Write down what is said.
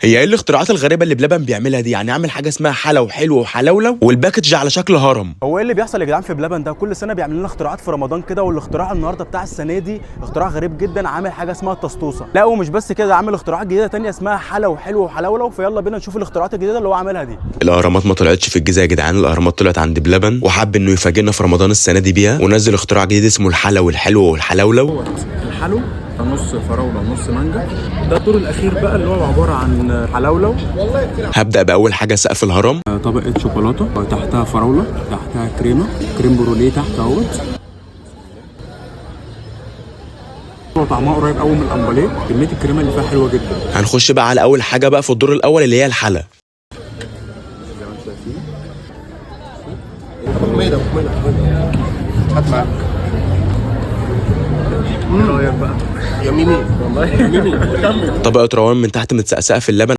هي ايه الاختراعات الغريبه اللي بلبن بيعملها دي؟ يعني عامل حاجه اسمها حلا وحلو وحلولو والباكج على شكل هرم. هو ايه اللي بيحصل يا جدعان في بلبن ده؟ كل سنه بيعمل لنا اختراعات في رمضان كده، والاختراع النهارده بتاع السنه دي اختراع غريب جدا، عامل حاجه اسمها التسطوسه. لا ومش بس كده، عامل اختراعات جديده تانية اسمها حلا وحلو وحلولو. فيلا بينا نشوف الاختراعات الجديده اللي هو عاملها دي. الاهرامات ما طلعتش في الجيزه يا جدعان، الاهرامات طلعت عند بلبن، وحب انه يفاجئنا في رمضان السنه دي بيها، ونزل اختراع جديد اسمه الحلا والحلو والحلولو. الحلو نص فراوله ونص مانجا. ده الدور الاخير بقى اللي هو عباره عن حلولو. هبدا باول حاجه سقف الهرم. طبقه شوكولاته وتحتها فراوله، تحتها كريم بروليه تحت اهوت. هو طعمها قريب قوي من الامباليه، كميه الكريمه اللي فيها حلوه جدا. هنخش بقى على اول حاجه بقى في الدور الاول اللي هي الحلا. هات معاك. ايه رايك بقى؟ يميني والله يميني. طبقه روان من تحت متسقسقه في اللبن.